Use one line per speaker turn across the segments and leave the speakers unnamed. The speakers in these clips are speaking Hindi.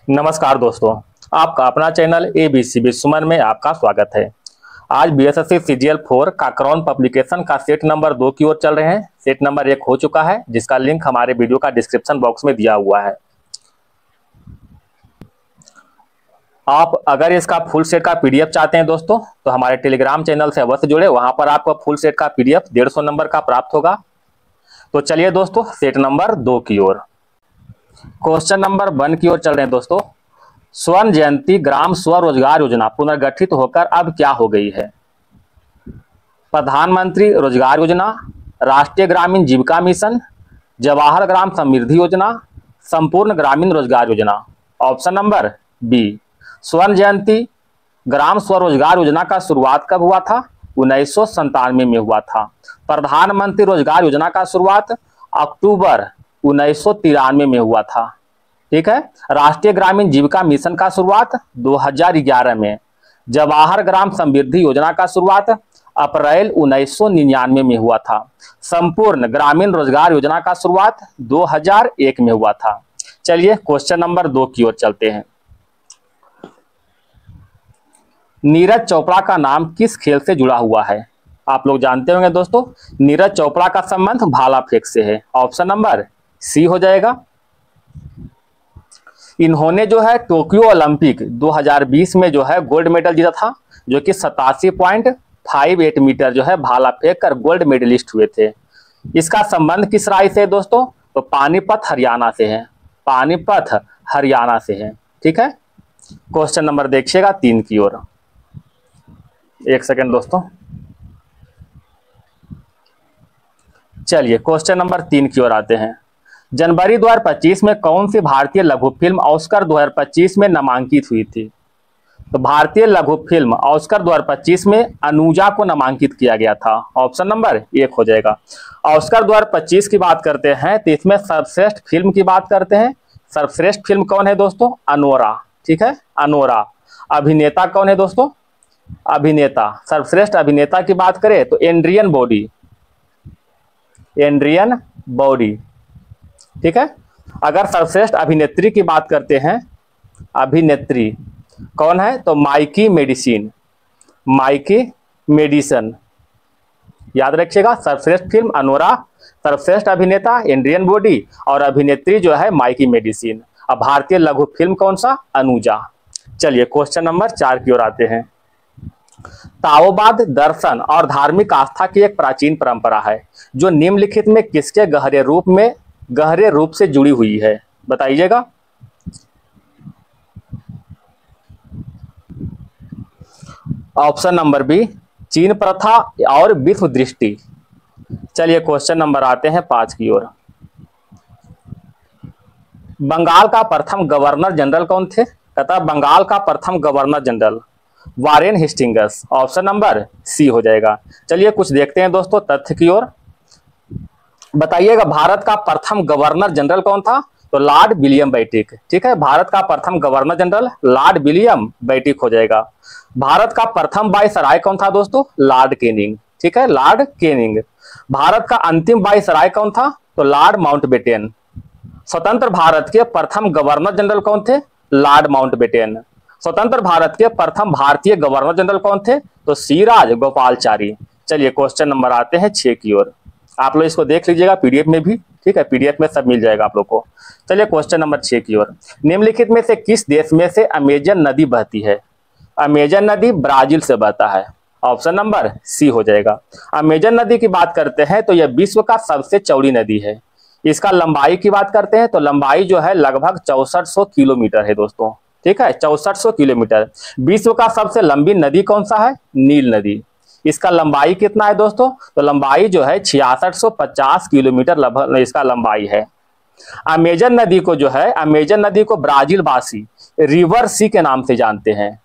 नमस्कार दोस्तों, आपका अपना चैनल ABC विश्वमन में आपका स्वागत है। आज BSSC CGL 4 का क्राउन पब्लिकेशन का सेट नंबर 2 की ओर चल रहे हैं। सेट नंबर 1 हो चुका है, जिसका लिंक हमारे वीडियो का डिस्क्रिप्शन बॉक्स में दिया हुआ है। आप अगर इसका फुल सेट का PDF चाहते हैं दोस्तों, तो हमारे टेलीग्राम चैनल से अवश्य जुड़े। वहां पर आपको फुल सेट का PDF 150 नंबर का प्राप्त होगा। तो चलिए दोस्तों, सेट नंबर 2 की ओर, क्वेश्चन नंबर 1 की ओर चल रहे हैं दोस्तों। स्वर्ण जयंती ग्राम स्वरोजगार योजना पुनर्गठित होकर अब क्या हो गई है? प्रधानमंत्री रोजगार योजना, राष्ट्रीय ग्रामीण जीविका मिशन, जवाहर ग्राम समृद्धि योजना, संपूर्ण ग्रामीण रोजगार योजना। ऑप्शन नंबर बी, स्वर्ण जयंती ग्राम स्वरोजगार योजना का शुरुआत कब हुआ था? 1997 में हुआ था। प्रधानमंत्री रोजगार योजना का शुरुआत अक्टूबर 1993 में हुआ था। ठीक है। राष्ट्रीय ग्रामीण जीविका मिशन का शुरुआत 2011 में। जवाहर ग्राम समृद्धि योजना का शुरुआत अप्रैल 1999 में हुआ था। संपूर्ण ग्रामीण रोजगार योजना का शुरुआत 2001 में हुआ था। चलिए क्वेश्चन नंबर 2 की ओर चलते हैं। नीरज चोपड़ा का नाम किस खेल से जुड़ा हुआ है? आप लोग जानते होंगे दोस्तों, नीरज चोपड़ा का संबंध भाला फेंक से है। ऑप्शन नंबर सी हो जाएगा। इन्होंने जो है टोक्यो ओलंपिक 2020 में जो है गोल्ड मेडल जीता था, जो कि 87.58 मीटर जो है भाला फेंक कर गोल्ड मेडलिस्ट हुए थे। इसका संबंध किस राज्य से है दोस्तों? तो पानीपत हरियाणा से है। पानीपत हरियाणा से है। ठीक है। क्वेश्चन नंबर देखिएगा 3 की ओर। एक सेकेंड दोस्तों, चलिए क्वेश्चन नंबर 3 की ओर आते हैं। जनवरी 2025 में कौन सी भारतीय लघु फिल्म ऑस्कर 2025 में नामांकित हुई थी? तो भारतीय लघु फिल्म ऑस्कर 2025 में अनुजा को नामांकित किया गया था। ऑप्शन नंबर 1 हो जाएगा। ऑस्कर 2025 की बात करते हैं तो इसमें सर्वश्रेष्ठ फिल्म की बात करते हैं। सर्वश्रेष्ठ फिल्म कौन है दोस्तों? अनोरा। ठीक है, अनोरा। अभिनेता कौन है दोस्तों? अभिनेता, सर्वश्रेष्ठ अभिनेता की बात करें तो एंड्रियन बॉडी। Adrian body. ठीक है। अगर सर्वश्रेष्ठ अभिनेत्री की बात करते हैं, अभिनेत्री कौन है? तो माइकी मेडिसन। माइकी मेडिसन, याद रखिएगा। सर्वश्रेष्ठ फिल्म अनोरा, सर्वश्रेष्ठ अभिनेता एंड्रियन बॉडी, और अभिनेत्री जो है माइकी मेडिसन। अब भारतीय लघु फिल्म कौन सा? अनुजा। चलिए क्वेश्चन नंबर 4 की ओर आते हैं। ताओवाद दर्शन और धार्मिक आस्था की एक प्राचीन परंपरा है, जो निम्नलिखित में किसके गहरे रूप से जुड़ी हुई है? बताइएगा। ऑप्शन नंबर बी, चीन प्रथा और विश्व दृष्टि। चलिए क्वेश्चन नंबर आते हैं 5 की ओर। बंगाल का प्रथम गवर्नर जनरल कौन थे? कहता बंगाल का प्रथम governor general Warren Hastings. Option number C हो जाएगा। चलिए कुछ देखते हैं दोस्तों तथ्य की ओर। बताइएगा, भारत का प्रथम गवर्नर जनरल कौन था? तो लॉर्ड विलियम बेंटिक। ठीक है, भारत का प्रथम governor general Lord William Bentinck हो जाएगा। भारत का प्रथम वाइसराय कौन था दोस्तों? Lord Canning. ठीक है, लॉर्ड कैनिंग। भारत का अंतिम वाइसराय कौन था? तो लॉर्ड माउंटबेटन। स्वतंत्र भारत के प्रथम गवर्नर जनरल कौन थे? Lord Mountbatten. स्वतंत्र भारत के प्रथम भारतीय गवर्नर जनरल कौन थे? तो सी राजगोपालाचारी। चलिए क्वेश्चन नंबर आते हैं 6 की ओर। आप लोग इसको देख लीजिएगा PDF में भी। ठीक है, PDF में सब मिल जाएगा आप लोग को। चलिए क्वेश्चन नंबर 6 की ओर। निम्नलिखित में से किस देश में से अमेजन नदी बहती है? अमेजन नदी ब्राजील से बहता है। ऑप्शन नंबर सी हो जाएगा। अमेजन नदी की बात करते हैं तो यह विश्व का सबसे चौड़ी नदी है। इसका लंबाई की बात करते हैं तो लंबाई जो है लगभग 6400 किलोमीटर है दोस्तों। ठीक है, 6400 किलोमीटर। विश्व का सबसे लंबी नदी कौन सा है? नील नदी। इसका लंबाई कितना है दोस्तों? तो लंबाई जो है 6650 किलोमीटर लगभग इसका लंबाई है। अमेजन नदी को जो है, अमेजन नदी को ब्राजील वासी रिवर सी के नाम से जानते हैं।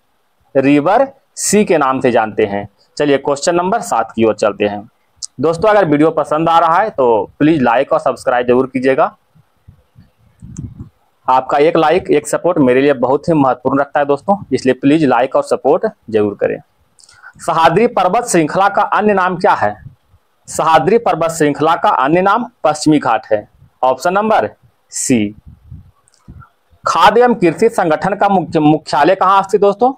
रिवर सी के नाम से जानते हैं। चलिए क्वेश्चन नंबर 7 की ओर चलते हैं। दोस्तों अगर वीडियो पसंद आ रहा है तो प्लीज लाइक और सब्सक्राइब जरूर कीजिएगा। आपका एक लाइक, एक सपोर्ट मेरे लिए बहुत ही महत्वपूर्ण रखता है दोस्तों, इसलिए प्लीज लाइक और सपोर्ट जरूर करें। सह्याद्री पर्वत श्रृंखला का अन्य नाम क्या है? सह्याद्री पर्वत श्रृंखला का अन्य नाम पश्चिमी घाट है। Option number C. खाद्य एवं कृषि संगठन का मुख्यालय कहाँ स्थित दोस्तों?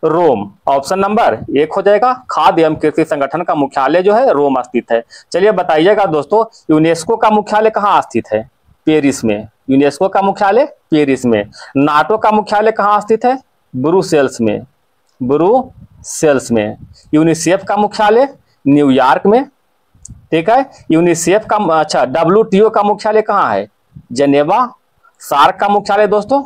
रोम। ऑप्शन नंबर 1 हो जाएगा। खाद्य एवं कृषि संगठन का मुख्यालय जो है रोम स्थित है। चलिए बताइएगा दोस्तों, यूनेस्को का मुख्यालय कहाँ स्थित है? पेरिस में। यूनेस्को का मुख्यालय पेरिस में। नाटो का मुख्यालय कहाँ स्थित है? ब्रुसेल्स में। ब्रुसेल्स में। यूनिसेफ का मुख्यालय न्यूयॉर्क में। ठीक है। यूनिसेफ का अच्छा WTO का मुख्यालय कहाँ है? जेनेवा। सार्क का मुख्यालय दोस्तों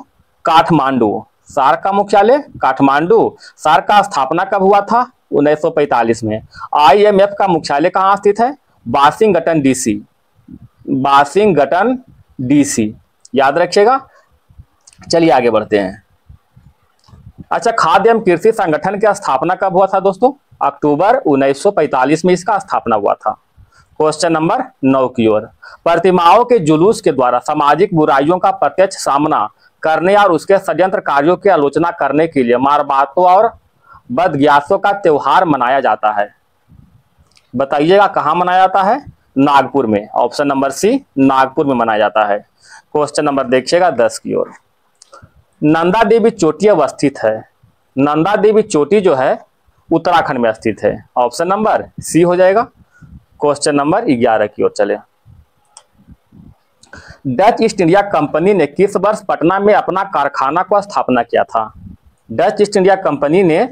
काठमांडू। सार्क का मुख्यालय काठमांडू। सार्क का स्थापना कब हुआ था? 1945 में। IMF का मुख्यालय कहाँ स्थित है? Washington DC। वाशिंगटन DC, याद रखिएगा। चलिए आगे बढ़ते हैं। अच्छा, खाद्य एवं कृषि संगठन की स्थापना कब हुआ था दोस्तों? अक्टूबर 1945 में इसका स्थापना हुआ था। क्वेश्चन नंबर 9 की ओर। प्रतिमाओं के जुलूस के द्वारा सामाजिक बुराइयों का प्रत्यक्ष सामना करने और उसके षड्यंत्र कार्यों की आलोचना करने के लिए मारबातों और बदग्यासों का त्योहार मनाया जाता है। बताइएगा कहां मनाया जाता है? नागपुर में। ऑप्शन नंबर C, नागपुर में मनाया जाता है। क्वेश्चन नंबर देखिएगा 10 की ओर। नंदा देवी चोटी अवस्थित है। नंदा देवी चोटी जो है उत्तराखंड में स्थित है। ऑप्शन नंबर C हो जाएगा। क्वेश्चन नंबर 11 की ओर चले। डच ईस्ट इंडिया कंपनी ने किस वर्ष पटना में अपना कारखाना को स्थापना किया था? डच ईस्ट इंडिया कंपनी ने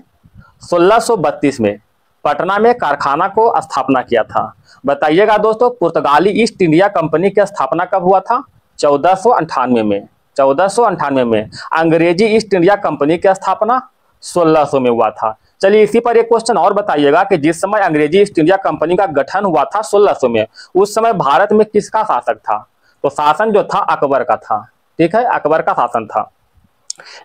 1632 में पटना में कारखाना को स्थापना किया था। बताइएगा दोस्तों, पुर्तगाली ईस्ट इंडिया कंपनी की स्थापना कब हुआ था? 1498 में। 1498 में। अंग्रेजी ईस्ट इंडिया कंपनी की स्थापना 1600 में हुआ था। चलिए इसी पर एक क्वेश्चन और बताइएगा कि जिस समय अंग्रेजी ईस्ट इंडिया कंपनी का गठन हुआ था 1600 में, उस समय भारत में किसका शासक था? तो शासन जो था अकबर का था। ठीक है, अकबर का शासन था।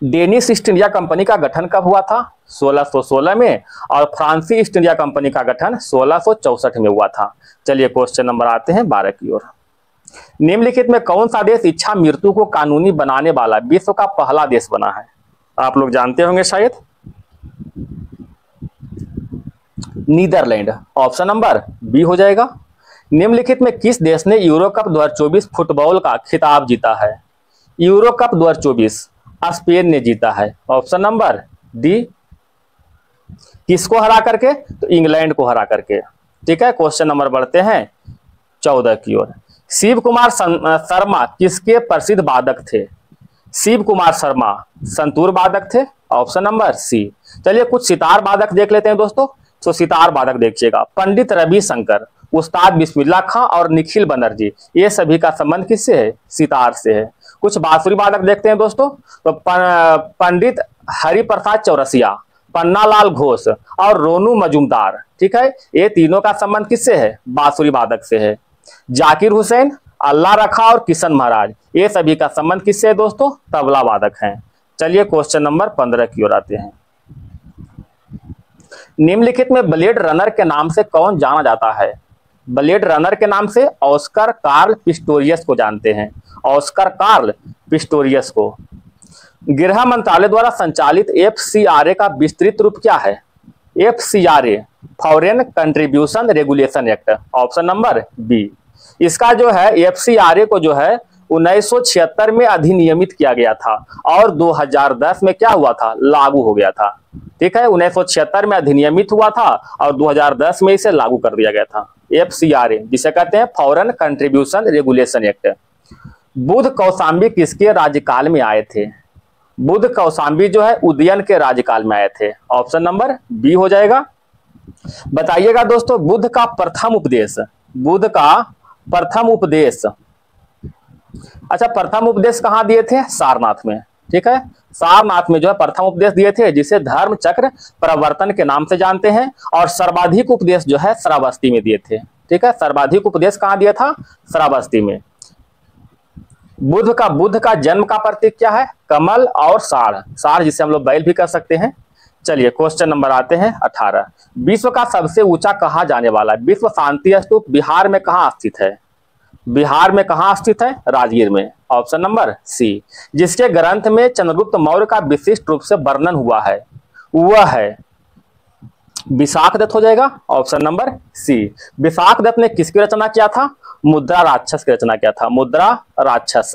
डेनिश ईस्ट इंडिया कंपनी का गठन कब हुआ था? 1616 में। और फ्रांसीसी ईस्ट इंडिया कंपनी का गठन 1664 में हुआ था। चलिए क्वेश्चन नंबर आते हैं 12 की ओर। निम्नलिखित में कौन सा देश इच्छा मृत्यु को कानूनी बनाने वाला विश्व का पहला देश बना है? आप लोग जानते होंगे शायद, नीदरलैंड। ऑप्शन नंबर B हो जाएगा। निम्नलिखित में किस देश ने यूरो कप 2024 फुटबॉल का खिताब जीता है? यूरो कप 2024 स्पेन ने जीता है। Option number D। किसको हरा करके? तो इंग्लैंड को हरा करके। ठीक है, क्वेश्चन नंबर बढ़ते हैं 14 की ओर। शिव कुमार शर्मा किसके प्रसिद्ध वादक थे? शिव कुमार शर्मा संतूर वादक थे। Option number C। चलिए कुछ सितार वादक देख लेते हैं दोस्तों। तो सितार वादक देखिएगा, पंडित रविशंकर, उस्ताद बिस्मिल्लाह खां और निखिल बनर्जी, ये सभी का संबंध किससे है? सितार से है। कुछ बांसुरी वादक देखते हैं दोस्तों। तो पंडित हरिप्रसाद चौरसिया, पन्नालाल घोष और रोनू मजूमदार। ठीक है, ये तीनों का संबंध किससे है? बांसुरी वादक से है। जाकिर हुसैन, अल्लाह रखा और किशन महाराज, ये सभी का संबंध किससे है दोस्तों? तबला वादक हैं। चलिए क्वेश्चन नंबर 15 की ओर आते हैं। निम्नलिखित में ब्लेड रनर के नाम से कौन जाना जाता है? ब्लेड रनर के नाम से ऑस्कर कार्ल पिस्टोरियस को जानते हैं। ऑस्कर कार्ल पिस्टोरियस को। गृह मंत्रालय द्वारा संचालित FCRA का विस्तृत रूप क्या है? FCRA foreign contribution regulation act. Option number B। इसका जो है FCRA को जो है 1976 में अधिनियमित किया गया था और 2010 में क्या हुआ था? लागू हो गया था। ठीक है, 1976 में अधिनियमित हुआ था और 2010 में इसे लागू कर दिया गया था। FCRA जिसे कहते हैं foreign contribution regulation act. Buddha Kaushambi किसके राज्यकाल में आए थे? बुद्ध कौशाम्बी जो है उदयन के राज्यकाल में आए थे। ऑप्शन नंबर B हो जाएगा। बताइएगा दोस्तों, बुद्ध का प्रथम उपदेश, बुद्ध का प्रथम उपदेश, अच्छा प्रथम उपदेश कहां दिए थे? सारनाथ में। ठीक है, सारनाथ में जो है प्रथम उपदेश दिए थे, जिसे धर्म चक्र प्रवर्तन के नाम से जानते हैं। और सर्वाधिक उपदेश जो है श्रावस्ती में दिए थे। ठीक है, सर्वाधिक उपदेश कहां दिया था? श्रावस्ती में। बुद्ध का जन्म का प्रतीक क्या है? कमल और साढ़, साढ़ जिसे हम लोग बैल भी कर सकते हैं। चलिए क्वेश्चन नंबर आते हैं 18। विश्व का सबसे ऊंचा कहा जाने वाला विश्व शांति स्तूप बिहार में कहां स्थित है? बिहार में कहां स्थित है? राजगीर में। Option number C। जिसके ग्रंथ में चंद्रगुप्त मौर्य का विशिष्ट रूप से वर्णन हुआ है, वह है विशाखदत्त हो जाएगा। Option number C। विशाखदत्त ने किसकी रचना किया था? मुद्रा राक्षस की रचना किया था। मुद्रा राक्षस।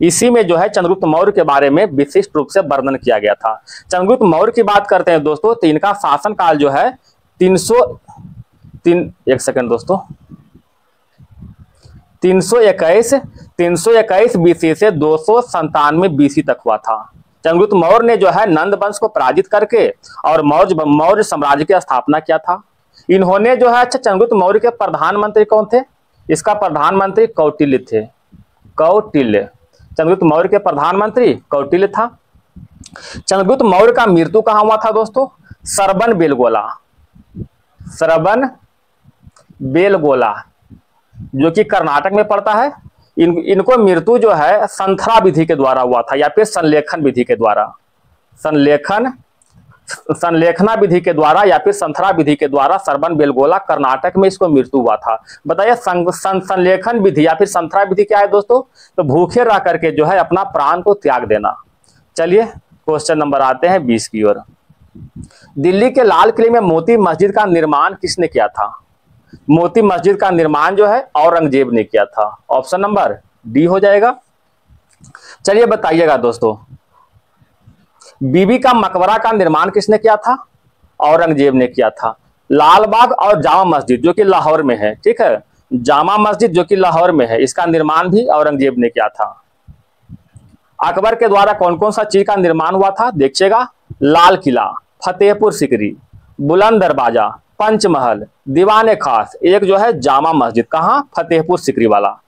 इसी में जो है चंद्रगुप्त मौर्य के बारे में विशिष्ट रूप से वर्णन किया गया था। चंद्रगुप्त मौर्य की बात करते हैं दोस्तों, तो इनका शासनकाल जो है 321 बीसी से 297 बीसी तक हुआ था। चंद्रगुप्त मौर्य ने जो है नंद वंश को पराजित करके और मौर्य साम्राज्य की स्थापना किया था। इन्होंने जो है, अच्छा, चंद्रगुप्त मौर्य के प्रधानमंत्री कौन थे? इसका प्रधानमंत्री कौटिल्य थे। कौटिल्य, चंद्रगुप्त मौर्य के प्रधानमंत्री कौटिल्य था। चंद्रगुप्त मौर्य का मृत्यु कहां हुआ था दोस्तों? सरबन बेलगोला, सरबन बेलगोला जो कि कर्नाटक में पड़ता है। इनको मृत्यु जो है संथरा विधि के द्वारा हुआ था, या फिर संलेखन विधि के द्वारा, संलेखना विधि के द्वारा या फिर संथरा विधि के द्वारा सरबन बेलगोला कर्नाटक में इसको मृत्यु हुआ था। बताइए संलेखन विधि या फिर संथरा विधि क्या है दोस्तों? तो भूखे रह करके जो है अपना प्राण को त्याग देना। चलिए क्वेश्चन नंबर आते हैं 20 की ओर। दिल्ली के लाल किले में मोती मस्जिद का निर्माण किसने किया था? मोती मस्जिद का निर्माण जो है औरंगजेब ने किया था। ऑप्शन नंबर डी हो जाएगा। चलिए बताइएगा दोस्तों, बीबी का मकबरा का निर्माण किसने किया था? औरंगजेब ने किया था। लाल बाग और जामा मस्जिद जो कि लाहौर में है, ठीक है, जामा मस्जिद जो कि लाहौर में है, इसका निर्माण भी औरंगजेब ने किया था। अकबर के द्वारा कौन कौन सा चीज का निर्माण हुआ था? देखिएगा, लाल किला, फतेहपुर सिकरी, बुलंद दरवाजा, पंचमहल, दीवाने खास, एक जो है जामा मस्जिद, कहां? फतेहपुर सिकरी वाला।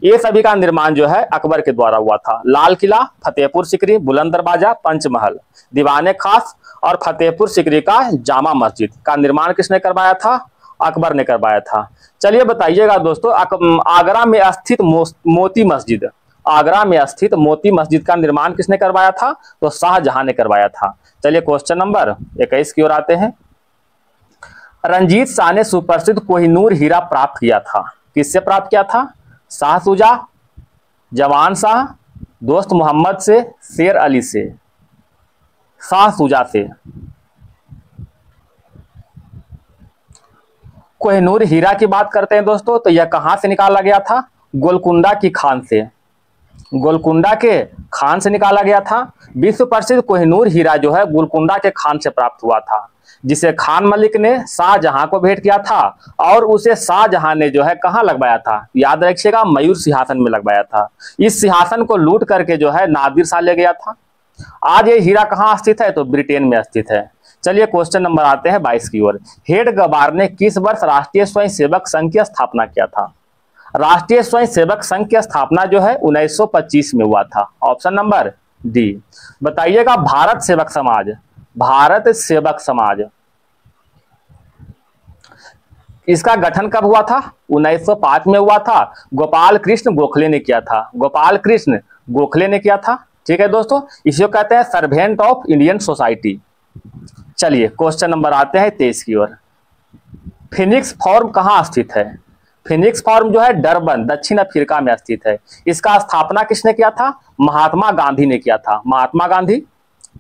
ये सभी का निर्माण जो है अकबर के द्वारा हुआ था। लाल किला, फतेहपुर सिकरी, बुलंद दरवाजा, पंचमहल, दीवाने खास और फतेहपुर सिकरी का जामा मस्जिद का निर्माण किसने करवाया था? अकबर ने करवाया था। चलिए बताइएगा दोस्तों, आगरा में स्थित मोती मस्जिद, आगरा में स्थित मोती मस्जिद का निर्माण किसने करवाया था? तो शाहजहां ने करवाया था। चलिए क्वेश्चन नंबर 21 की ओर आते हैं। रंजीत शाह ने सुप्रसिद्ध कोहिनूर हीरा प्राप्त किया था। किससे प्राप्त किया था? शाह सुजा, जवान शाह, दोस्त मोहम्मद से, शेर अली से? शाह सुजा से। कोहिनूर हीरा की बात करते हैं दोस्तों, तो यह कहां से निकाला गया था? गोलकुंडा की खान से, गोलकुंडा के खान से निकाला गया था। विश्व प्रसिद्ध कोहिनूर हीरा जो है गोलकुंडा के खान से प्राप्त हुआ था, जिसे खान मलिक ने शाहजहां को भेंट किया था और उसे शाहजहां ने जो है कहां लगवाया था? याद रखिएगा, मयूर सिंहासन में लगवाया था। इस सिंहासन को लूट करके जो है नादिर शाह ले गया था। आज ये हीरा कहां स्थित है? तो ब्रिटेन में स्थित है। चलिए क्वेश्चन नंबर आते हैं 22 की ओर। हेडगेवार ने किस वर्ष राष्ट्रीय स्वयंसेवक संघ की स्थापना किया था? राष्ट्रीय स्वयंसेवक संघ की स्थापना जो है 1925 में हुआ था। Option number D. बताइएगा, भारत सेवक समाज, भारत सेवक समाज, इसका गठन कब हुआ था? 1905 में हुआ था। गोपाल कृष्ण गोखले ने किया था। गोपाल कृष्ण गोखले ने किया था। ठीक है दोस्तों, इसे कहते हैं सर्वेंट ऑफ इंडियन सोसाइटी। चलिए क्वेश्चन नंबर आते हैं 23 की ओर। फिनिक्स फॉर्म कहां स्थित है? फिनिक्स फॉर्म जो है डरबन, दक्षिण अफ्रीका में स्थित है। इसका स्थापना किसने किया था? महात्मा गांधी ने किया था। महात्मा गांधी,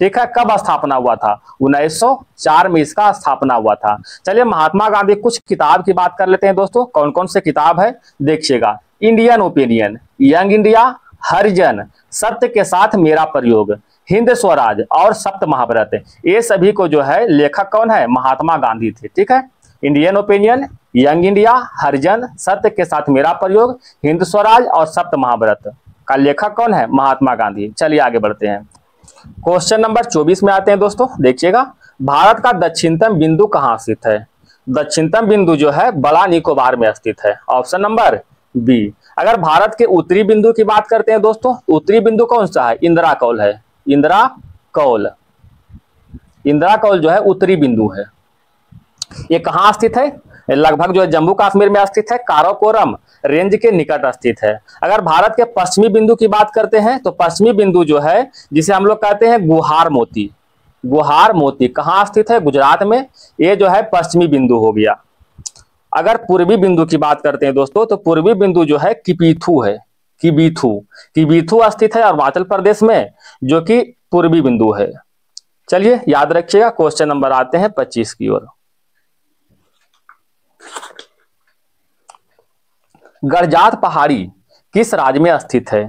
ठीक है। कब स्थापना हुआ था? 1904 में इसका स्थापना हुआ था। चलिए महात्मा गांधी कुछ किताब की बात कर लेते हैं दोस्तों। कौन कौन से किताब है देखिएगा, इंडियन ओपिनियन, यंग इंडिया, हरिजन, सत्य के साथ मेरा प्रयोग, हिंद स्वराज और सप्त महाव्रत। ये सभी को जो है लेखक कौन है? महात्मा गांधी थे। ठीक है, इंडियन ओपिनियन, यंग इंडिया, हरिजन, सत्य के साथ मेरा प्रयोग, हिंद स्वराज और सप्त महाव्रत का लेखक कौन है? महात्मा गांधी। चलिए आगे बढ़ते हैं। क्वेश्चन नंबर 24 में आते हैं दोस्तों। देखिएगा, भारत का दक्षिणतम बिंदु कहां स्थित है? दक्षिणतम बिंदु जो है बड़ा निकोबार में स्थित है। Option number B. अगर भारत के उत्तरी बिंदु की बात करते हैं दोस्तों, उत्तरी बिंदु कौन सा है? इंदिरा कौल है। इंदिरा कौल, इंदिरा कौल जो है उत्तरी बिंदु है। ये कहां स्थित है? लगभग जो है जम्मू कश्मीर में स्थित है, काराकोरम रेंज के निकट स्थित है। अगर भारत के पश्चिमी बिंदु की बात करते हैं तो पश्चिमी बिंदु जो है जिसे हम लोग कहते हैं गुहार मोती, गुहार मोती कहां स्थित है? गुजरात में। ये जो है पश्चिमी बिंदु हो गया। अगर पूर्वी बिंदु की बात करते हैं दोस्तों, तो पूर्वी बिंदु जो है किबीथू है। किबीथू, किबीथू स्थित है अरुणाचल प्रदेश में, जो कि पूर्वी बिंदु है। चलिए याद रखिएगा। क्वेश्चन नंबर आते हैं 25 की ओर। गड़जात पहाड़ी किस राज्य में स्थित है?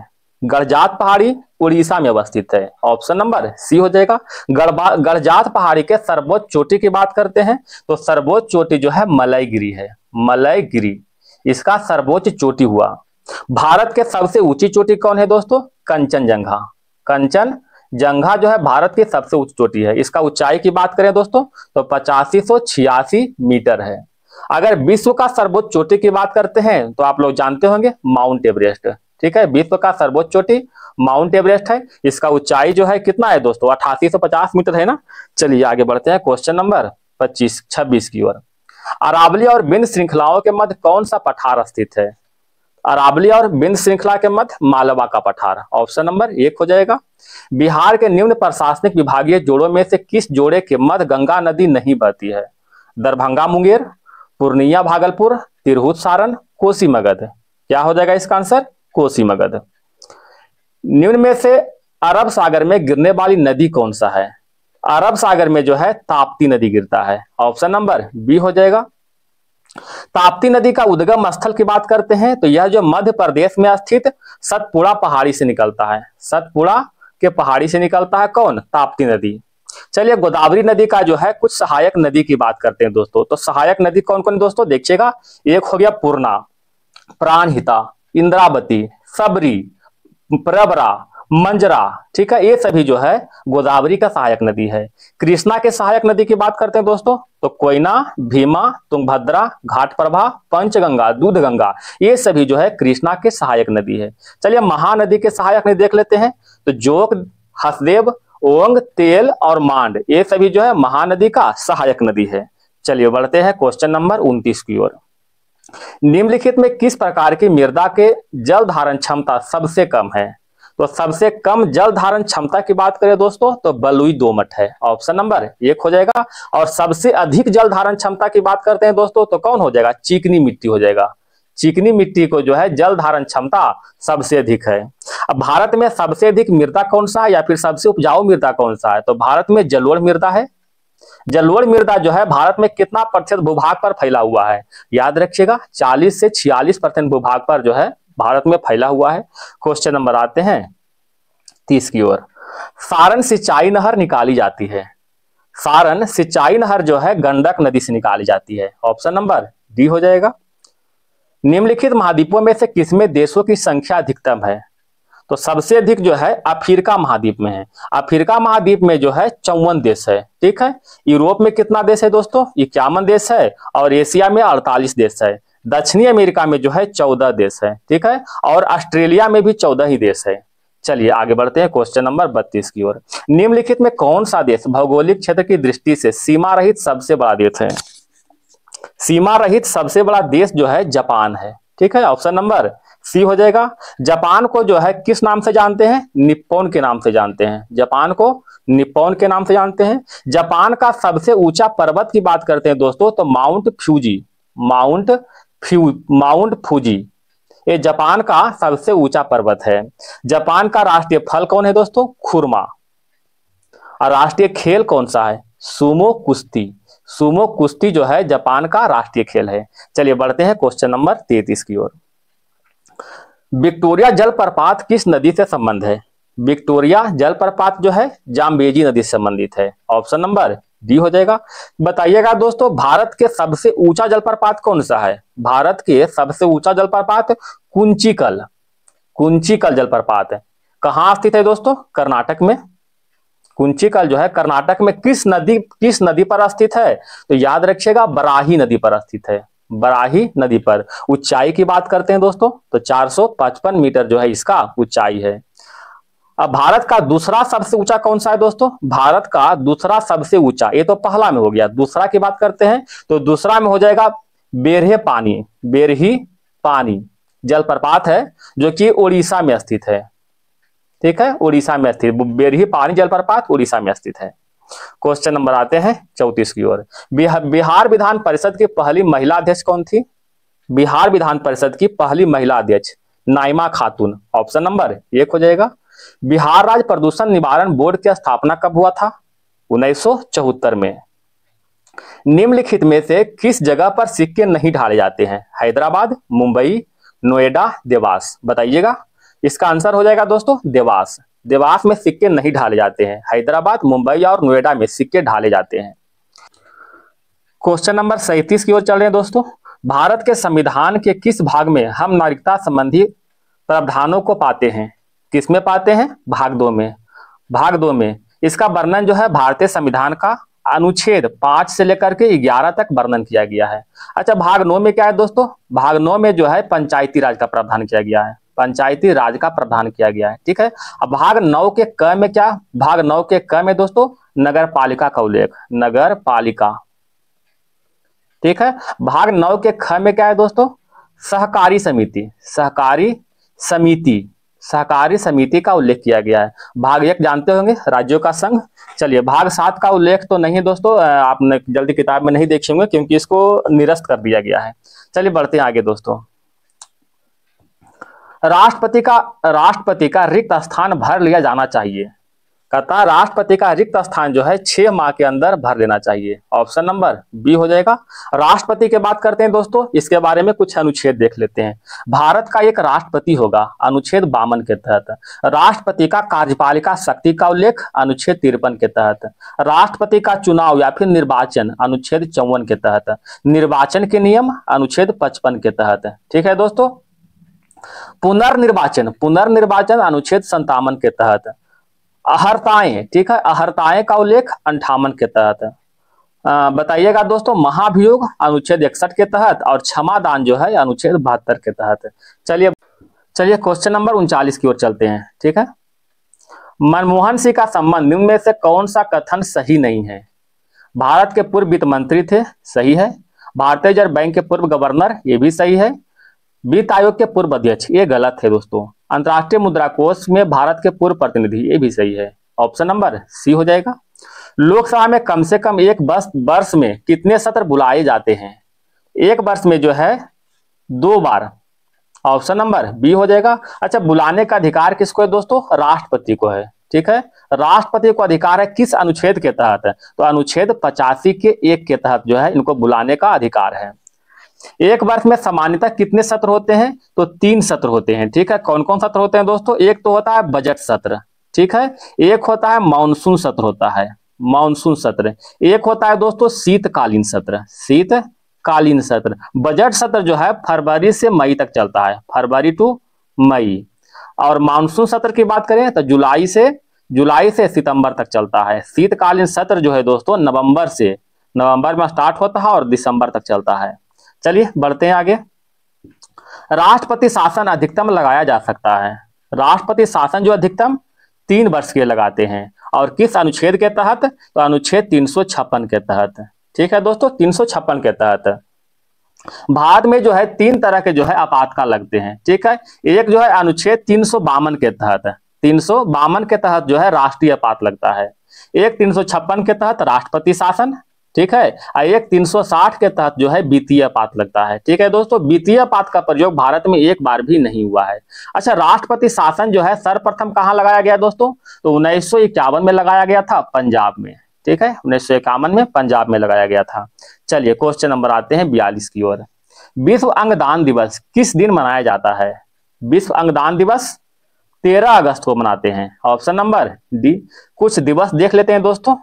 गड़जात पहाड़ी उड़ीसा में अवस्थित है। ऑप्शन नंबर सी हो जाएगा। गड़जात पहाड़ी के सर्वोच्च चोटी की बात करते हैं तो सर्वोच्च चोटी जो है मलयगिरी है। मलयगिरी इसका सर्वोच्च चोटी हुआ। भारत के सबसे ऊंची चोटी कौन है दोस्तों? कंचनजंगा। कंचनजंगा जो है भारत की सबसे ऊंची चोटी है। इसका ऊंचाई की बात करें दोस्तों तो 8586 मीटर है। अगर विश्व का सर्वोच्च चोटी की बात करते हैं तो आप लोग जानते होंगे माउंट एवरेस्ट। ठीक है, विश्व का सर्वोच्च चोटी माउंट एवरेस्ट है। इसका ऊंचाई जो है कितना है दोस्तों? 8850 मीटर है ना। चलिए आगे बढ़ते हैं क्वेश्चन नंबर 26 की ओर। अरावली और विंध्य श्रृंखलाओं के मध्य कौन सा पठार स्थित है? अरावली और विंध्य श्रृंखला के मध्य मालवा का पठार। ऑप्शन नंबर 1 हो जाएगा। बिहार के निम्न प्रशासनिक विभागीय जोड़ों में से किस जोड़े के मध्य गंगा नदी नहीं बहती है? दरभंगा मुंगेर, पूर्णिया भागलपुर, तिरहुत सारण, कोसी मगध। क्या हो जाएगा इसका आंसर? कोसी मगध। निम्न में से अरब सागर में गिरने वाली नदी कौन सा है? अरब सागर में जो है ताप्ती नदी गिरता है। ऑप्शन नंबर बी हो जाएगा। ताप्ती नदी का उद्गम स्थल की बात करते हैं तो यह जो मध्य प्रदेश में स्थित सतपुड़ा पहाड़ी से निकलता है। सतपुड़ा के पहाड़ी से निकलता है कौन? ताप्ती नदी। चलिए गोदावरी नदी का जो है कुछ सहायक नदी की बात करते हैं दोस्तों। तो सहायक नदी कौन कौन दोस्तों देखिएगा। एक हो गया पूर्णा, प्राणहिता, इंद्रावती, सबरी, प्रवरा, मंजरा। ठीक है, ये सभी जो है गोदावरी का सहायक नदी है। कृष्णा के सहायक नदी की बात करते हैं दोस्तों तो कोयना, भीमा, तुंगभद्रा, घाटप्रभा, पंचगंगा, दूधगंगा, ये सभी जो है कृष्णा के सहायक नदी है। चलिए महानदी के सहायक नदी देख लेते हैं तो जोक, हसदेव, ओंग, तेल और मांड, ये सभी जो है महानदी का सहायक नदी है। चलिए बढ़ते हैं क्वेश्चन नंबर 29 की ओर। निम्नलिखित में किस प्रकार की मृदा के जल धारण क्षमता सबसे कम है? तो सबसे कम जल धारण क्षमता की बात करें दोस्तों तो बलुई दोमट है। ऑप्शन नंबर 1 हो जाएगा। और सबसे अधिक जल धारण क्षमता की बात करते हैं दोस्तों तो कौन हो जाएगा? चिकनी मिट्टी हो जाएगा। चिकनी मिट्टी को जो है जल धारण क्षमता सबसे अधिक है। अब भारत में सबसे अधिक मृदा कौन सा है या फिर सबसे उपजाऊ मृदा कौन सा है? तो भारत में जलोढ़ मृदा है। जलोढ़ मृदा जो है भारत में कितना प्रतिशत भूभाग पर फैला हुआ है? याद रखिएगा 40 से 46% भूभाग पर जो है भारत में फैला हुआ है। क्वेश्चन नंबर आते हैं 30 की ओर। सारण सिंचाई नहर निकाली जाती है। सारण सिंचाई नहर जो है गंडक नदी से निकाली जाती है। ऑप्शन नंबर डी हो जाएगा। निम्नलिखित महाद्वीपों में से किसमें देशों की संख्या अधिकतम है? तो सबसे अधिक जो है अफ्रीका महाद्वीप में है। अफ्रीका महाद्वीप में जो है 54 देश है। ठीक है, यूरोप में कितना देश है दोस्तों? 51 देश है। और एशिया में 48 देश है। दक्षिणी अमेरिका में जो है 14 देश है। ठीक है, और ऑस्ट्रेलिया में भी 14 ही देश है। चलिए आगे बढ़ते हैं क्वेश्चन नंबर 32 की ओर। निम्नलिखित में कौन सा देश भौगोलिक क्षेत्र की दृष्टि से सीमा रहित सबसे बड़ा देश है? सीमा रहित सबसे बड़ा देश जो है जापान है। ठीक है, ऑप्शन नंबर सी हो जाएगा। जापान को जो है किस नाम से जानते हैं? निप्पॉन के नाम से जानते हैं। जापान को निप्पॉन के नाम से जानते हैं। जापान का सबसे ऊंचा पर्वत की बात करते हैं दोस्तों तो माउंट फ्यूजी। माउंट फूजी ये जापान का सबसे ऊंचा पर्वत है। जापान का राष्ट्रीय फल कौन है दोस्तों? खुरमा। और राष्ट्रीय खेल कौन सा है? सुमो कुश्ती। सुमो कुश्ती जो है जापान का राष्ट्रीय खेल है। चलिए बढ़ते हैं क्वेश्चन नंबर 33 की ओर। विक्टोरिया जलप्रपात किस नदी से संबंध है? विक्टोरिया जलप्रपात जो है जाम्बेजी नदी से संबंधित है। ऑप्शन नंबर डी हो जाएगा। बताइएगा दोस्तों भारत के सबसे ऊंचा जलप्रपात कौन सा है? भारत के सबसे ऊंचा जलप्रपात कुंचिकल जलप्रपात है। कहां स्थित है दोस्तों? कर्नाटक में। कुंचिकल जो है कर्नाटक में किस नदी पर स्थित है? तो याद रखिएगा बराही नदी पर स्थित है। बराही नदी पर। ऊंचाई की बात करते हैं दोस्तों तो 455 मीटर जो है इसका ऊंचाई है। अब भारत का दूसरा सबसे ऊंचा कौन सा है दोस्तों? भारत का दूसरा सबसे ऊंचा, ये तो पहला में हो गया, दूसरा की बात करते हैं तो दूसरा में हो जाएगा बेरही पानी जलप्रपात है जो कि उड़ीसा में स्थित है। ठीक है, उड़ीसा में स्थित बेरही पानी जलप्रपात उड़ीसा में स्थित है। क्वेश्चन नंबर आते हैं 34 की ओर। बिहार विधान परिषद की पहली महिला अध्यक्ष कौन थी? बिहार विधान परिषद की पहली महिला अध्यक्ष नाइमा खातून। ऑप्शन नंबर 1 हो जाएगा। बिहार राज्य प्रदूषण निवारण बोर्ड की स्थापना कब हुआ था? 1974 में। निम्नलिखित में से किस जगह पर सिक्के नहीं ढाले जाते हैं? हैदराबाद, मुंबई, नोएडा, देवास। बताइएगा इसका आंसर हो जाएगा दोस्तों देवास। देवास में सिक्के नहीं ढाले जाते हैं। हैदराबाद, मुंबई और नोएडा में सिक्के ढाले जाते हैं। क्वेश्चन नंबर 37 की ओर चल रहे हैं दोस्तों। भारत के संविधान के किस भाग में हम नागरिकता संबंधी प्रावधानों को पाते हैं? किस में पाते हैं? भाग 2 में। भाग 2 में इसका वर्णन जो है भारतीय संविधान का अनुच्छेद 5 से लेकर के 11 तक वर्णन किया गया है। अच्छा, भाग 9 में क्या है दोस्तों? भाग 9 में जो है पंचायती राज का प्रावधान किया गया है। पंचायती राज का प्रावधान किया गया है, ठीक है। अब भाग 9 के क में क्या? भाग 9 के क में दोस्तों नगर पालिका का उल्लेख, नगर पालिका, ठीक है। भाग 9 के ख में क्या है दोस्तों? सहकारी समिति, सहकारी समिति, सहकारी समिति का उल्लेख किया गया है। भाग 1 जानते होंगे, राज्यों का संघ। चलिए, भाग 7 का उल्लेख तो नहीं दोस्तों, आपने जल्दी किताब में नहीं देखेंगे क्योंकि इसको निरस्त कर दिया गया है। चलिए बढ़ते हैं आगे दोस्तों। राष्ट्रपति का रिक्त स्थान भर लिया जाना चाहिए। कहता है राष्ट्रपति का रिक्त स्थान जो है 6 माह के अंदर भर लेना चाहिए। ऑप्शन नंबर बी हो जाएगा। राष्ट्रपति की बात करते हैं दोस्तों, इसके बारे में कुछ अनुच्छेद देख लेते हैं। भारत का एक राष्ट्रपति होगा, अनुच्छेद 52 के तहत। राष्ट्रपति का कार्यपालिका शक्ति का उल्लेख, अनुच्छेद 53 के तहत। राष्ट्रपति का चुनाव या फिर निर्वाचन, अनुच्छेद 54 के तहत। निर्वाचन के नियम, अनुच्छेद 55 के तहत, ठीक है दोस्तों। पुनर्निर्वाचन, पुनर्निर्वाचन अनुच्छेद 57 के तहत। अहर्ताएं, ठीक है, अहर्ताएं का उल्लेख 58 के तहत। बताइएगा दोस्तों, महाभियोग अनुच्छेद 61 के तहत और क्षमादान जो है अनुच्छेद 72 के तहत। चलिए क्वेश्चन नंबर 39 की ओर चलते हैं, ठीक है। मनमोहन सिंह का संबंध निम्न में से कौन सा कथन सही नहीं है? भारत के पूर्व वित्त मंत्री थे, सही है। भारतीय रिजर्व बैंक के पूर्व गवर्नर, ये भी सही है। वित्त आयोग के पूर्व अध्यक्ष, ये गलत है दोस्तों। अंतर्राष्ट्रीय मुद्रा कोष में भारत के पूर्व प्रतिनिधि, ये भी सही है। ऑप्शन नंबर सी हो जाएगा। लोकसभा में कम से कम एक वर्ष में कितने सत्र बुलाए जाते हैं? एक वर्ष में जो है 2 बार। ऑप्शन नंबर बी हो जाएगा। अच्छा, बुलाने का अधिकार किसको है दोस्तों? राष्ट्रपति को है, ठीक है। राष्ट्रपति को अधिकार है किस अनुच्छेद के तहत? तो अनुच्छेद 85 के 1 के तहत जो है इनको बुलाने का अधिकार है। एक वर्ष में सामान्यतः कितने सत्र होते हैं? तो 3 सत्र होते हैं, ठीक है। कौन कौन सत्र होते हैं दोस्तों? एक तो होता है बजट सत्र, ठीक है। एक होता है मानसून सत्र, होता है मानसून सत्र। एक होता है दोस्तों शीतकालीन सत्र, शीतकालीन सत्र। बजट सत्र जो है फरवरी से मई तक चलता है, फरवरी टू मई। और मानसून सत्र की बात करें तो जुलाई से सितंबर तक चलता है। शीतकालीन सत्र जो है दोस्तों नवंबर में स्टार्ट होता है और दिसंबर तक चलता है। चलिए बढ़ते हैं आगे। राष्ट्रपति शासन अधिकतम लगाया जा सकता है। राष्ट्रपति शासन जो अधिकतम 3 वर्ष के लगाते हैं और किस अनुच्छेद के तहत? तो अनुच्छेद 356 के तहत, ठीक है दोस्तों, 356 के तहत। भारत में जो है 3 तरह के जो है आपातकाल लगते हैं, ठीक है। एक जो है अनुच्छेद 352 के तहत, 352 के तहत जो है राष्ट्रीय आपात लगता है। एक 356 के तहत राष्ट्रपति शासन, ठीक है। और एक 360 के तहत जो है वित्तीय आपात लगता है, ठीक है दोस्तों। वित्तीय आपात का प्रयोग भारत में एक बार भी नहीं हुआ है। अच्छा, राष्ट्रपति शासन जो है सर्वप्रथम कहां लगाया गया दोस्तों? तो 1951 में लगाया गया था, पंजाब में, ठीक है। 1951 में पंजाब में लगाया गया था। चलिए क्वेश्चन नंबर आते हैं 42 की ओर। विश्व अंगदान दिवस किस दिन मनाया जाता है? विश्व अंगदान दिवस 13 अगस्त को मनाते हैं। Option number D. कुछ दिवस देख लेते हैं दोस्तों,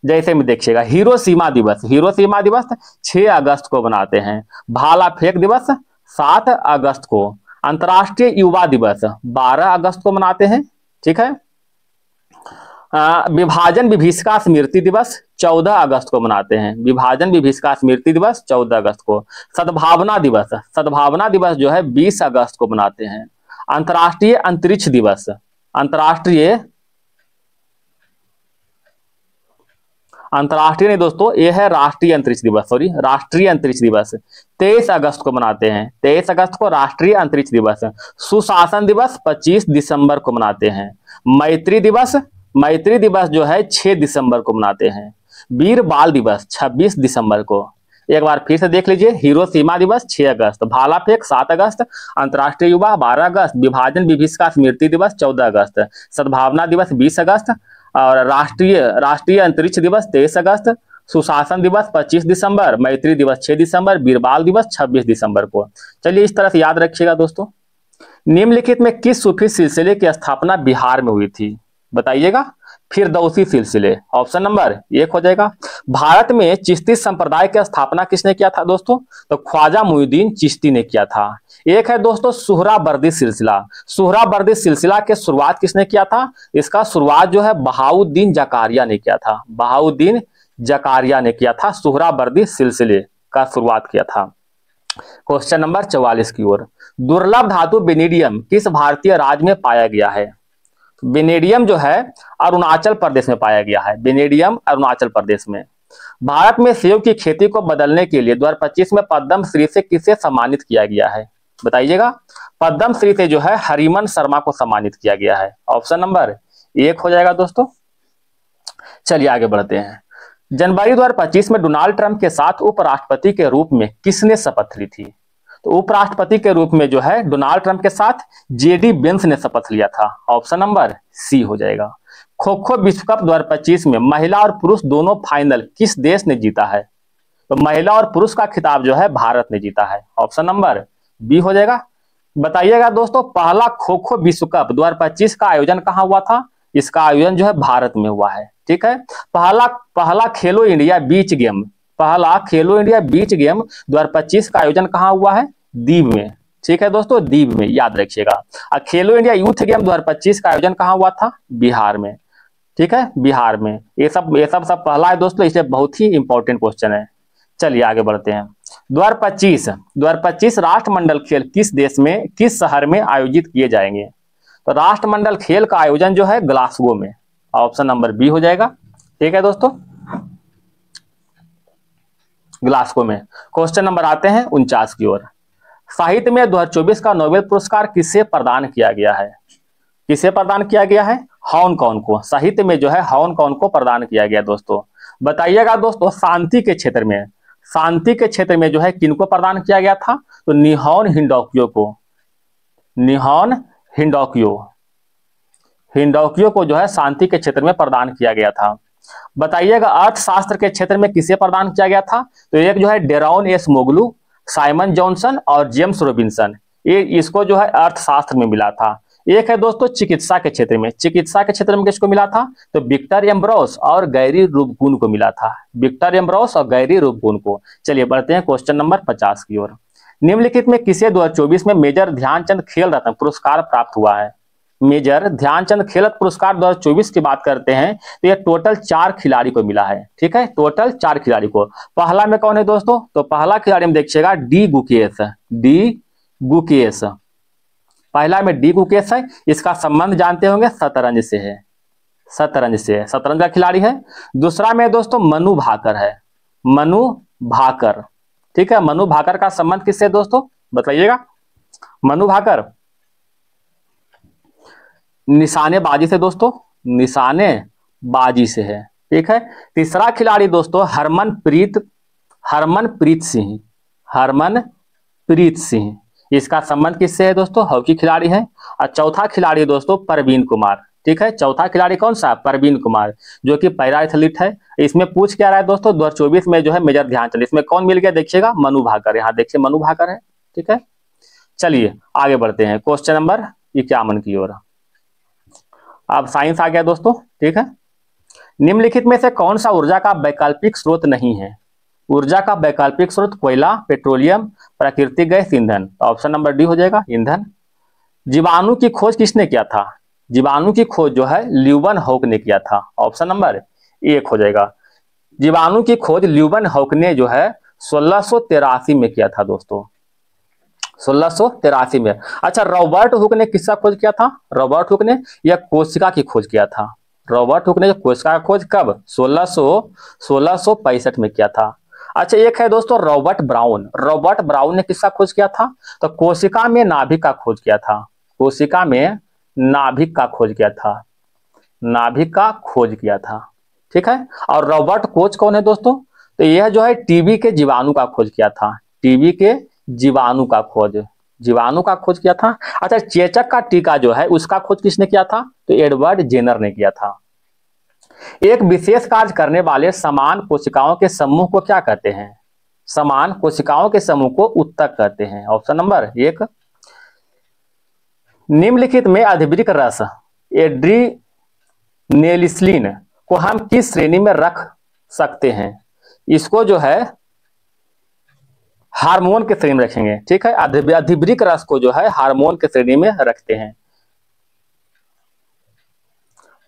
जैसे में देखिएगा, हिरोशिमा दिवस 6 अगस्त को मनाते हैं। भाला फेंक दिवस 7 अगस्त को। अंतर्राष्ट्रीय युवा दिवस 12 अगस्त को मनाते हैं, ठीक है। विभाजन विभीषिका स्मृति दिवस 14 अगस्त को मनाते हैं। विभाजन विभीषिका स्मृति दिवस 14 अगस्त को। सद्भावना दिवस जो है 20 अगस्त को मनाते हैं। अंतर्राष्ट्रीय अंतरिक्ष दिवस, अंतर्राष्ट्रीय नहीं दोस्तों, यह है राष्ट्रीय अंतरिक्ष दिवस, राष्ट्रीय अंतरिक्ष दिवस 23 अगस्त को मनाते हैं। 23 अगस्त को राष्ट्रीय अंतरिक्ष दिवस। सुशासन दिवस 25 दिसंबर को मनाते हैं। मैत्री दिवस जो है 6 दिसंबर को मनाते हैं। वीर बाल दिवस 26 दिसंबर को। एक बार फिर से देख लीजिए, हिरोशिमा दिवस 6 अगस्त, भाला फेंक 7 अगस्त, अंतर्राष्ट्रीय युवा 12 अगस्त, विभाजन विभीषिका स्मृति दिवस 14 अगस्त, सद्भावना दिवस 20 अगस्त और राष्ट्रीय अंतरिक्ष दिवस 23 अगस्त, सुशासन दिवस 25 दिसंबर, मैत्री दिवस 6 दिसंबर, वीर बाल दिवस 26 दिसंबर को। चलिए इस तरह से याद रखिएगा दोस्तों। निम्नलिखित में किस सूफी सिलसिले की स्थापना बिहार में हुई थी? बताइएगा। फिरदौसी सिलसिले, ऑप्शन नंबर 1 हो जाएगा। भारत में चिश्ती संप्रदाय की स्थापना किसने किया था दोस्तों? तो ख्वाजा मुइनुद्दीन चिश्ती ने किया था। एक है दोस्तों सुहरावर्दी सिलसिला। सुहरावर्दी सिलसिला के शुरुआत किसने किया था? इसका शुरुआत जो है बहाउद्दीन जकारिया ने किया था। बहाउद्दीन जकारिया ने किया था, सुहरावर्दी सिलसिले का शुरुआत किया था। क्वेश्चन नंबर 44 की ओर। दुर्लभ धातु वेनेडियम किस भारतीय राज्य में पाया गया है? वेनेडियम जो है अरुणाचल प्रदेश में पाया गया है। वेनेडियम अरुणाचल प्रदेश में। भारत में सेब की खेती को बदलने के लिए 2025 में पद्म श्री से किसे सम्मानित किया गया है? बताइएगा। पद्म श्री से जो है हरिमन शर्मा को सम्मानित किया गया है। ऑप्शन नंबर 1 हो जाएगा दोस्तों। चलिए आगे बढ़ते हैं। जनवरी 2025 में डोनाल्ड ट्रंप के साथ उपराष्ट्रपति के रूप में किसने शपथ ली थी? तो उपराष्ट्रपति के रूप में जो है डोनाल्ड ट्रंप के साथ जेडी वेंस ने शपथ लिया था। ऑप्शन नंबर सी हो जाएगा। खो खो विश्व कप 2025 में महिला और पुरुष दोनों फाइनल किस देश ने जीता है? तो महिला और पुरुष का खिताब जो है भारत ने जीता है। ऑप्शन नंबर बी हो जाएगा। बताइएगा दोस्तों, पहला खो खो विश्व कप 2025 का आयोजन कहाँ हुआ था? इसका आयोजन जो है भारत में हुआ है। ठीक है। पहला खेलो इंडिया बीच गेम, पहला खेलो इंडिया बीच गेम 2025 का आयोजन कहाँ हुआ है? दीव में। ठीक है दोस्तों, दीव में, याद रखिएगा। और खेलो इंडिया यूथ गेम 2025 का आयोजन कहाँ हुआ था? बिहार में। ठीक है, बिहार में। ये सब पहला है दोस्तों, इसलिए बहुत ही इंपॉर्टेंट क्वेश्चन है। चलिए आगे बढ़ते हैं। 2025 राष्ट्रमंडल खेल किस देश में, किस शहर में आयोजित किए जाएंगे? तो राष्ट्रमंडल खेल का आयोजन जो है ग्लासगो में। ऑप्शन नंबर बी हो जाएगा। ठीक है दोस्तों, ग्लासगो में। क्वेश्चन नंबर आते हैं 49 की ओर। साहित्य में 2024 का नोबेल पुरस्कार किसे प्रदान किया गया है? किसे प्रदान किया गया है? हाउन कॉन को। साहित्य में जो है हाउन कॉन को प्रदान किया गया दोस्तों। बताइएगा दोस्तों, शांति के क्षेत्र में, शांति के क्षेत्र में जो है किनको प्रदान किया गया था? तो निहोन हिंडोक्यो को। निहोन हिंडोक्यो को जो है शांति के क्षेत्र में प्रदान किया गया था। बताइएगा अर्थशास्त्र के क्षेत्र में किसे प्रदान किया गया था? तो एक जो है डेरॉन एस मोगलू, साइमन जॉनसन और जेम्स रॉबिन्सन, ये इसको जो है अर्थशास्त्र में मिला था। एक है दोस्तों चिकित्सा के क्षेत्र में। चिकित्सा के क्षेत्र में किसको मिला था? तो विक्टर एम्ब्रोस और गैरी रूबकुन को मिला था। विक्टर एम्ब्रोस और गैरी रूबकुन को। चलिए बढ़ते हैं क्वेश्चन नंबर 50 की ओर। निम्नलिखित में किसे 2024 में मेजर ध्यानचंद खेल रत्न पुरस्कार प्राप्त हुआ है? मेजर ध्यानचंद खेल रत्न पुरस्कार 2024 की बात करते हैं तो ये टोटल 4 खिलाड़ी को मिला है। ठीक है, टोटल 4 खिलाड़ी को। पहला में कौन है दोस्तों? तो पहला खिलाड़ी में देखिएगा डी गुकेश। पहला में डी गुकेश है। इसका संबंध जानते होंगे शतरंज से है। शतरंज का खिलाड़ी है। दूसरा में दोस्तों मनु भाकर है। मनु भाकर। ठीक है, मनु भाकर का संबंध किससे है दोस्तों? बताइएगा। मनु भाकर निशानेबाजी से दोस्तों, निशानेबाजी से है। ठीक है। तीसरा खिलाड़ी दोस्तों हरमनप्रीत सिंह। इसका संबंध किससे है दोस्तों? हॉकी खिलाड़ी है। और चौथा खिलाड़ी दोस्तों परवीन कुमार। ठीक है, चौथा खिलाड़ी कौन सा? परवीन कुमार, जो कि पैरा एथलीट है। इसमें पूछ क्या रहा है दोस्तों? 2024 में जो है मेजर ध्यानचंद, इसमें कौन मिल गया? देखिएगा मनु भाकर। यहाँ देखिए मनु भाकर है। ठीक है, चलिए आगे बढ़ते हैं क्वेश्चन नंबर 51 की ओर। अब साइंस आ गया दोस्तों। ठीक है, निम्नलिखित में से कौन सा ऊर्जा का वैकल्पिक स्रोत नहीं है? ऊर्जा का वैकल्पिक स्रोत कोयला, पेट्रोलियम, प्राकृतिक गैस, ईंधन। ऑप्शन नंबर डी हो जाएगा, ईंधन। जीवाणु की खोज किसने किया था? जीवाणु की खोज जो है ल्यूवेनहॉक ने किया था। ऑप्शन नंबर 1 हो जाएगा। जीवाणु की खोज ल्यूवेनहॉक ने जो है 1683 में किया था दोस्तों। 1683 में। अच्छा, रॉबर्ट हुक ने किसका खोज किया था? रॉबर्ट हुक ने यह कोशिका की खोज किया था। रॉबर्ट हुक ने कोशिका का खोज कब? 1665 में किया था। अच्छा, एक है दोस्तों रॉबर्ट ब्राउन। रॉबर्ट ब्राउन ने किसका खोज किया था? तो कोशिका में नाभिक का खोज किया था। कोशिका में नाभिक का खोज किया था। नाभिक का खोज किया था। ठीक है। और रॉबर्ट कोच कौन है दोस्तों? तो यह जो है टीबी के जीवाणु का खोज किया था। टीबी के जीवाणु का खोज किया था। अच्छा, चेचक का टीका जो है उसका खोज किसने किया था? तो एडवर्ड जेनर ने किया था। एक विशेष कार्य करने वाले समान कोशिकाओं के समूह को क्या कहते हैं? समान कोशिकाओं के समूह को उत्तक कहते हैं। Option number 1। निम्नलिखित में अधिवृक्क रस एड्रीनेलिसिन को हम किस श्रेणी में रख सकते हैं? इसको जो है हार्मोन के श्रेणी में रखेंगे, ठीक है। अधिवृक्क रस को जो है हार्मोन के श्रेणी में रखते हैं।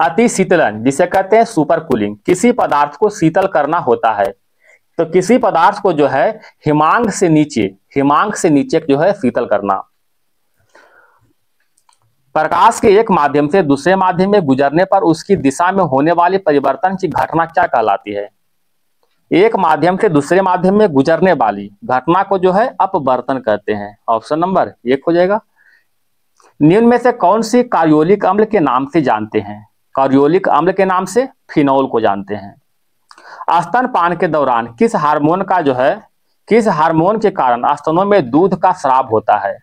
अति शीतलन जिसे कहते हैं सुपर कूलिंग, किसी पदार्थ को शीतल करना होता है तो किसी पदार्थ को जो है हिमांक से नीचे जो है शीतल करना। प्रकाश के एक माध्यम से दूसरे माध्यम में गुजरने पर उसकी दिशा में होने वाली परिवर्तन की घटना क्या कहलाती है? एक माध्यम से दूसरे माध्यम में गुजरने वाली घटना को जो है अपवर्तन कहते हैं। ऑप्शन नंबर 1 हो जाएगा। निम्न में से कौन सी कार्योलिक अम्ल के नाम से जानते हैं? कार्योलिक अम्ल के नाम से फिनोल को जानते हैं। स्तनपान के दौरान किस हार्मोन के कारण स्तनों में दूध का स्राव होता है?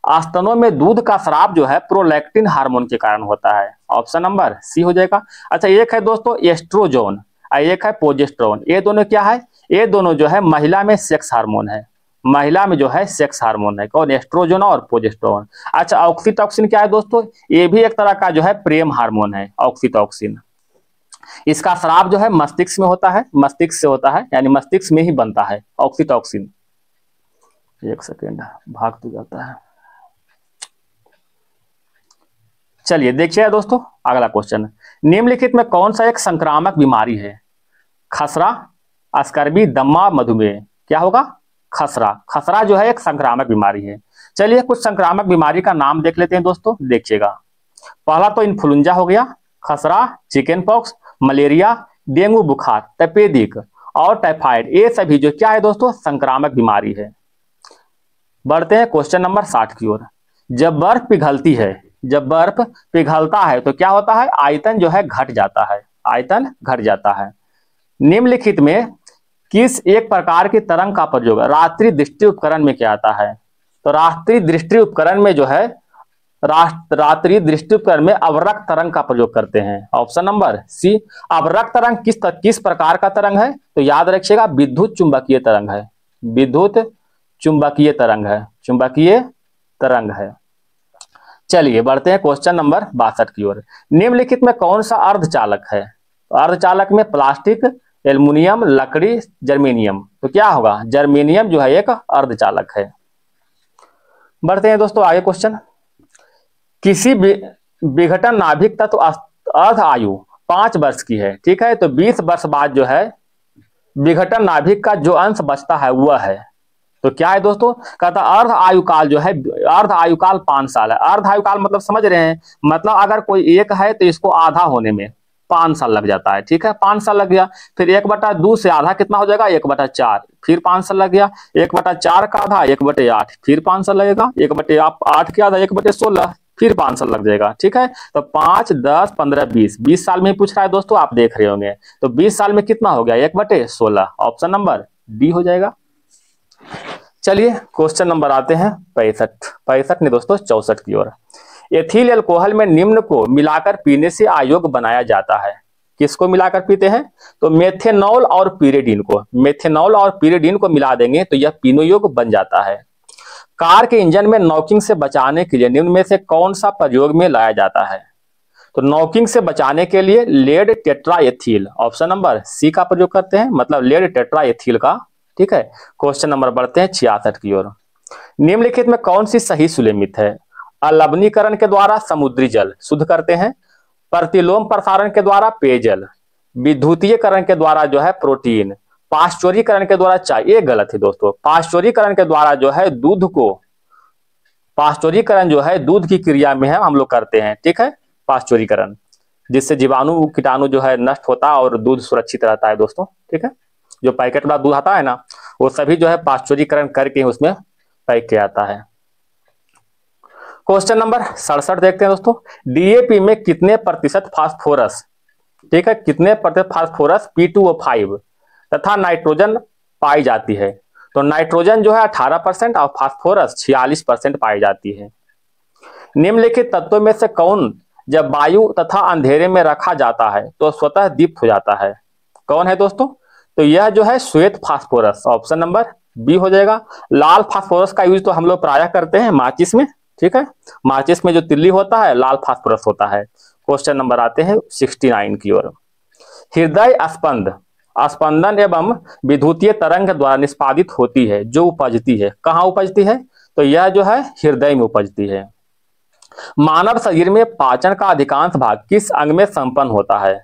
स्तनों में दूध का स्राव जो है प्रोलैक्टिन हार्मोन के कारण होता है। ऑप्शन नंबर सी हो जाएगा। अच्छा, एक है दोस्तों एस्ट्रोजोन और एक है प्रोजेस्टेरोन। ये दोनों क्या है? ये दोनों जो है महिला में सेक्स हार्मोन है, महिला में जो है सेक्स हार्मोन है। कौन? एस्ट्रोजन और प्रोजेस्टेरोन। अच्छा, ऑक्सीटॉक्सिन क्या है दोस्तों? ये भी एक तरह का जो है प्रेम हार्मोन है ऑक्सीटॉक्सिन। इसका स्राव जो है मस्तिष्क में होता है, मस्तिष्क से होता है, यानी मस्तिष्क में ही बनता है ऑक्सीटॉक्सिन। एक सेकेंड, भाग तो जाता है। चलिए देखिए दोस्तों अगला क्वेश्चन। निम्नलिखित में कौन सा एक संक्रामक बीमारी है? खसरा, स्कर्वी, दम्मा, मधुमेह। क्या होगा? खसरा जो है एक संक्रामक बीमारी है। चलिए कुछ संक्रामक बीमारी का नाम देख लेते हैं दोस्तों, देखिएगा। पहला तो इन्फ्लुएंजा हो गया, खसरा, चिकन पॉक्स, मलेरिया, डेंगू बुखार, तपेदिक और टाइफाइड। ये सभी जो क्या है दोस्तों संक्रामक बीमारी है। बढ़ते हैं क्वेश्चन नंबर 60 की ओर। जब बर्फ पिघलता है तो क्या होता है? आयतन जो है घट जाता है, आयतन घट जाता है। निम्नलिखित में किस एक प्रकार की तरंग का प्रयोग रात्रि दृष्टि उपकरण में किया जाता है? तो रात्रि दृष्टि उपकरण में जो है रात्रि दृष्टि उपकरण में अवरक्त तरंग का प्रयोग करते हैं। Option number C. अवरक्त तरंग किस प्रकार का तरंग है? तो याद रखिएगा विद्युत चुंबकीय तरंग है, विद्युत चुंबकीय तरंग है, चुंबकीय तरंग है। चलिए बढ़ते हैं क्वेश्चन नंबर 62 की ओर। निम्नलिखित में कौन सा अर्धचालक है? तो अर्धचालक में प्लास्टिक, एल्युमिनियम, लकड़ी, जर्मेनियम। तो क्या होगा? जर्मेनियम जो है एक अर्धचालक है। बढ़ते हैं दोस्तों आगे क्वेश्चन। किसी विघटन नाभिक तत्व अर्ध आयु 5 वर्ष की है, ठीक है। तो 20 वर्ष बाद जो है विघटन नाभिक का जो अंश बचता है वह है। तो क्या है दोस्तों? कहता अर्ध आयुकाल जो है, अर्ध आयुकाल 5 साल है। अर्ध आयुकाल मतलब समझ रहे हैं, मतलब अगर कोई एक है तो इसको आधा होने में 5 साल लग जाता है, ठीक है। 5 साल लग गया, फिर 1/2 से आधा कितना हो जाएगा? 1/4, फिर 5 साल लग गया। 1/4 का आधा 1/8, फिर 5 साल लगेगा। 1/8 के आधा 1/16, फिर 5 साल लग जाएगा, ठीक है। तो 5, 10, 15, 20 साल में पूछ रहा है दोस्तों, आप देख रहे होंगे। तो 20 साल में कितना हो गया? 1/16। ऑप्शन नंबर डी हो जाएगा। चलिए क्वेश्चन नंबर आते हैं 65 नहीं दोस्तों 64 की ओर। एथिल अल्कोहल में निम्न को मिलाकर पीने से अयोग्य बनाया जाता है। किसको मिलाकर पीते हैं? तो मेथेनॉल और पीरेडीन को, मेथेनॉल और पीरेडीन को मिला देंगे तो यह पीने योग्य बन जाता है। कार के इंजन में नॉकिंग से बचाने के लिए निम्न में से कौन सा प्रयोग में लाया जाता है? तो नॉकिंग से बचाने के लिए lead tetraethyl, option number C का प्रयोग करते हैं, मतलब लेड टेट्राएथिल का, ठीक है। क्वेश्चन नंबर बढ़ते हैं 66 की ओर। निम्नलिखित में कौन सी सही सुलेमित है? अलवनीकरण के द्वारा समुद्री जल शुद्ध करते हैं, प्रतिलोम प्रसारण के द्वारा पेयजल, विद्युतीयकरण के द्वारा जो है प्रोटीन, पाश्चुरीकरण के द्वारा चाय। ये गलत है दोस्तों। पाश्चुरीकरण के द्वारा जो है दूध को, पाश्चुरीकरण जो है दूध की क्रिया में है हम लोग करते हैं, ठीक है। पाश्चुरीकरण जिससे जीवाणु कीटाणु जो है नष्ट होता है और दूध सुरक्षित रहता है दोस्तों, ठीक है। जो पैकेट वाला दूध आता है ना, वो सभी जो है पाश्चुरीकरण करके उसमें पैक किया जाता है। क्वेश्चन नंबर 67 देखते हैं दोस्तों। डीएपी में कितने प्रतिशत फास्फोरस, ठीक है, कितने प्रतिशत फास्फोरस P2O5 तथा नाइट्रोजन पाई जाती है? तो नाइट्रोजन जो है 18% और फास्फोरस 46% पाई जाती है। निम्नलिखित तत्वों में से कौन जब वायु तथा अंधेरे में रखा जाता है तो स्वतः दीप्त हो जाता है? कौन है दोस्तों? तो यह जो है श्वेत फास्फोरस, ऑप्शन नंबर बी हो जाएगा। लाल फास्फोरस का यूज तो हम लोग प्रायः करते हैं माचिस में, ठीक है, माचिस में जो तिल्ली होता है लाल फास्फोरस होता है। क्वेश्चन नंबर आते हैं 69 की ओर। हृदय स्पंद स्पंदन एवं विद्युतीय तरंग द्वारा निष्पादित होती है, जो उपजती है, कहाँ उपजती है? तो यह जो है हृदय में उपजती है। मानव शरीर में पाचन का अधिकांश भाग किस अंग में संपन्न होता है?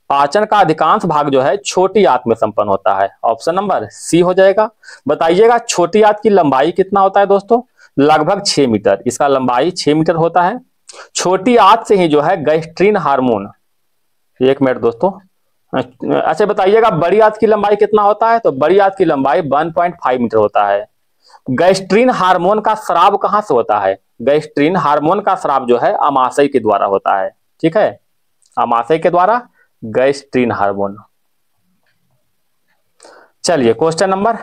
पाचन का अधिकांश भाग जो है छोटी आंत में संपन्न होता है। ऑप्शन नंबर सी हो जाएगा। बताइएगा छोटी आंत की लंबाई कितना होता है दोस्तों? लगभग 6 मीटर, इसका लंबाई 6 मीटर होता है। छोटी आंत से ही जो है गैस्ट्रीन हार्मोन, एक मिनट दोस्तों, अच्छा बताइएगा बड़ी आंत की लंबाई कितना होता है? तो बड़ी आंत की लंबाई 1.5 मीटर होता है। गैस्ट्रीन हार्मोन का स्राव कहां से होता है? गैस्ट्रीन हार्मोन का स्राव जो है अमाशय के द्वारा होता है। ठीक है, अमाशय के द्वारा गैस्ट्रीन हार्मोन। चलिए क्वेश्चन नंबर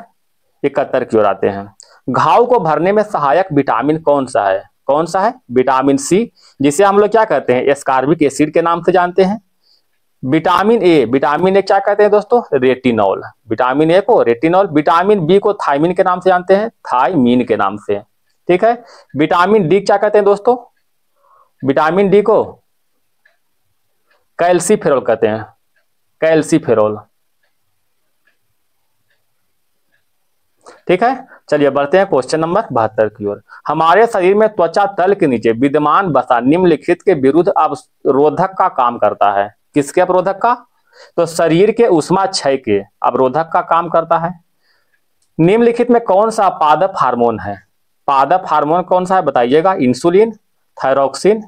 71 की ओर आते हैं। घाव को भरने में सहायक विटामिन कौन सा है? कौन सा है? विटामिन सी, जिसे हम लोग क्या कहते हैं? एस्कॉर्बिक एसिड के नाम से जानते हैं। विटामिन ए क्या कहते हैं दोस्तों? रेटिनॉल। विटामिन ए को रेटिनॉल, विटामिन बी को थायमिन के नाम से जानते हैं, थायमीन के नाम से। ठीक है, विटामिन डी क्या कहते हैं दोस्तों? विटामिन डी को कैल्सीफेरॉल कहते हैं, कैल्सीफेरॉल। ठीक है, चलिए बढ़ते हैं क्वेश्चन नंबर 72 की ओर। हमारे शरीर में त्वचा तल के नीचे विद्यमान वसा निम्नलिखित के विरुद्ध अवरोधक का काम करता है। किसके अवरोधक का? तो शरीर के ऊष्मा क्षय के अवरोधक का काम करता है। निम्नलिखित में कौन सा पादप हार्मोन है? पादप हार्मोन कौन सा है बताइएगा? इंसुलिन, थायरोक्सिन,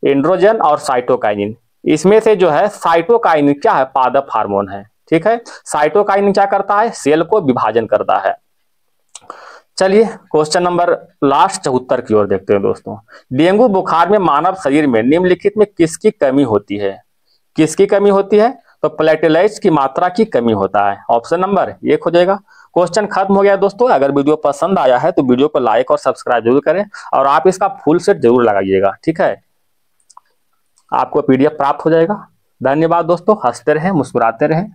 एंड्रोजन और साइटोकाइनिन। इसमें से जो है साइटोकाइनिन क्या है? पादप हार्मोन है। ठीक है, साइटोकाइनिन क्या करता है? सेल को विभाजन करता है। चलिए क्वेश्चन नंबर लास्ट 74 की ओर देखते हैं दोस्तों। डेंगू बुखार में मानव शरीर में निम्नलिखित में किसकी कमी होती है? किसकी कमी होती है? तो प्लेटलेट्स की मात्रा की कमी होता है। ऑप्शन नंबर 1 हो जाएगा। क्वेश्चन खत्म हो गया दोस्तों। अगर वीडियो पसंद आया है तो वीडियो को लाइक और सब्सक्राइब जरूर करें और आप इसका फुल सेट जरूर लगाइएगा। ठीक है, आपको पीडीएफ प्राप्त हो जाएगा। धन्यवाद दोस्तों, हंसते रहें, मुस्कुराते रहें।